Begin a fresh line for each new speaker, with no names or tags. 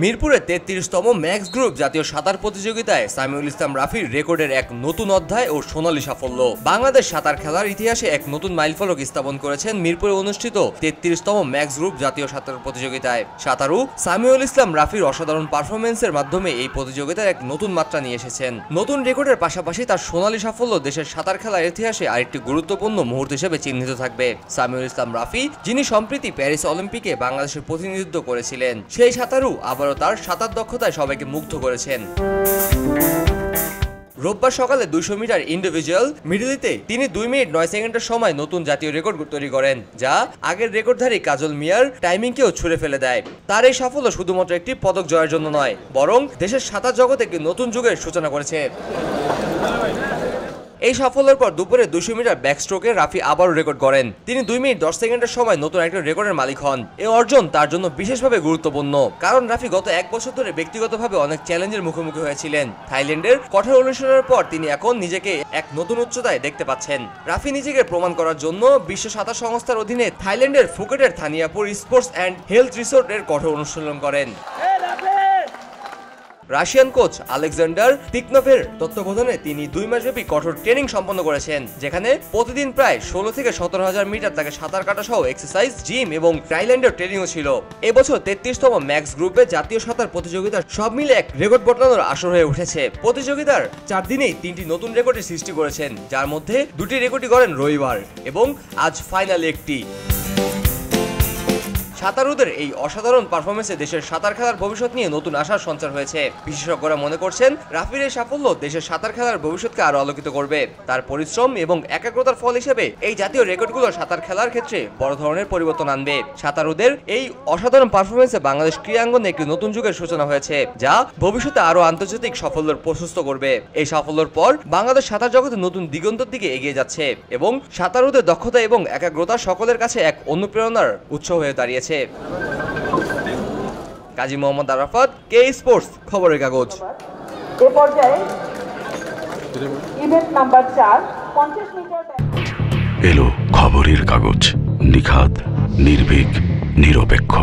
মিরপুরে ৩৩তম max group জাতীয় সাঁতার প্রতিযোগিতায় সামিউল ইসলাম রাফির রেকর্ডের এক নতুন অধ্যায় ও সোনালী সাফল্য। বাংলাদেশ সাঁতার খেলার ইতিহাসে এক নতুন মাইলফলক স্থাপন করেছেন মিরপুরে অনুষ্ঠিত ৩৩তম ম্যাক্স গ্রুপ জাতীয় সাঁতার প্রতিযোগিতায়। সাঁতারু সামিউল ইসলাম রাফির অসাধারণ পারফরমেন্সের মাধ্যমে এই প্রতিযোগিতার এক নতুন মাত্রা নিয়ে এসেছেন। নতুন রেকর্ডের পাশাপাশি তার সোনালী সাফল্য দেশের সাঁতার খেলার ইতিহাসে আরেকটি গুরুত্বপূর্ণ মুহূর্ত হিসেবে চিহ্নিত থাকবে। সামিউল ইসলাম রাফি, যিনি সম্প্রতি প্যারিস অলিম্পিকে বাংলাদেশের প্রতিনিধিত্ব করেছিলেন, সেই সাঁতারু আবারও তার সাঁতার দক্ষতায় সবাইকে মুগ্ধ করেছেন। রোববার সকালে 200 মিটার ইন্ডিভিজুয়াল মিডলিতে তিনি 2 মিনিট 9 সেকেন্ডের সময় নতুন জাতীয় রেকর্ড তৈরি করেন, যা আগের রেকর্ডধারী কাজল মিয়ার টাইমিংকেও ছুঁড়ে ফেলে দেয়। তার এই সাফল্য শুধুমাত্র একটি পদক জয়ের জন্য নয়, বরং দেশের সাঁতার জগতে একটি নতুন যুগের সূচনা করেছে। এই সাফল্যের পর দুপুরে 200 মিটার ব্যাকস্ট্রোকে রাফি আবারও রেকর্ড করেন। তিনি 2 মিনিট 10 সেকেন্ডের সময় নতুন একটা রেকর্ডের মালিক হন। এই অর্জন তার জন্য বিশেষভাবে গুরুত্বপূর্ণ, কারণ রাফি গত 1 বছর ধরে ব্যক্তিগতভাবে অনেক চ্যালেঞ্জের মুখোমুখি হয়েছিলেন। থাইল্যান্ডের কঠোর অনুশীলনের পর তিনি এখন নিজেকে এক নতুন উচ্চতায় দেখতে পাচ্ছেন। রাফি নিজেকে প্রমাণ করার জন্য বিশ্ব সাঁতার সংস্থার অধীনে থাইল্যান্ডের ফুকেটের থানিয়াপুর স্পোর্টস অ্যান্ড হেলথ রিসোর্টের কঠোর অনুশীলন করেন। রাশিয়ান কোচ আলেকজান্ডার তিকনভের তত্ত্বাবধানে তিনি 2 মাসব্যাপী কঠোর ট্রেনিং সম্পন্ন করেছেন, যেখানে প্রতিদিন প্রায় 16 থেকে 17,000 মিটার তাকে সাঁতার কাটা সহ এক্সারসাইজ, জিম এবং ট্রাইল্যান্ডের ট্রেনিংও ছিল। এবছর 33তম ম্যাক্স গ্রুপে জাতীয় সাঁতার প্রতিযোগিতা সব মিলে এক রেকর্ড বদলানোর আসর হয়ে উঠেছে। প্রতিযোগিতার 4 দিনেই 3টি নতুন রেকর্ডের সৃষ্টি করেছেন, যার মধ্যে 2টি রেকর্ডই করেন রবিবার এবং আজ ফাইনালে একটি। সাঁতারুদের এই অসাধারণ পারফরমেন্সে দেশের সাঁতার খেলার ভবিষ্যৎ নিয়ে নতুন আশার সঞ্চার হয়েছে। বিশেষজ্ঞরা মনে করছেন রাফির এই সাফল্য দেশের সাঁতার খেলার ভবিষ্যৎকে আরো আলোকিত করবে। তার পরিশ্রম এবং একাগ্রতার ফল হিসেবে এই জাতীয় রেকর্ডগুলো সাঁতার খেলার ক্ষেত্রে বড় ধরনের পরিবর্তন আনবে। সাঁতারুদের এই অসাধারণ পারফরমেন্সে বাংলাদেশ ক্রীড়াঙ্গনে একটি নতুন যুগের সূচনা হয়েছে, যা ভবিষ্যতে আরো আন্তর্জাতিক সাফল্যের প্রশস্ত করবে। এই সাফল্যের পর বাংলাদেশ সাঁতার জগতে নতুন দিগন্তের দিকে এগিয়ে যাচ্ছে এবং সাঁতারুদের দক্ষতা এবং একাগ্রতা সকলের কাছে এক অনুপ্রেরণার উৎস হয়ে দাঁড়িয়েছে। কাজী মোহাম্মদ আরাফাত, কে স্পোর্টস, খবরের কাগজ।
এ পর্যায়ে ইভেন্ট নাম্বার 4 50 মিটার
এলো খবরের কাগজ, নিখাত, নির্ভীক, নিরপেক্ষ।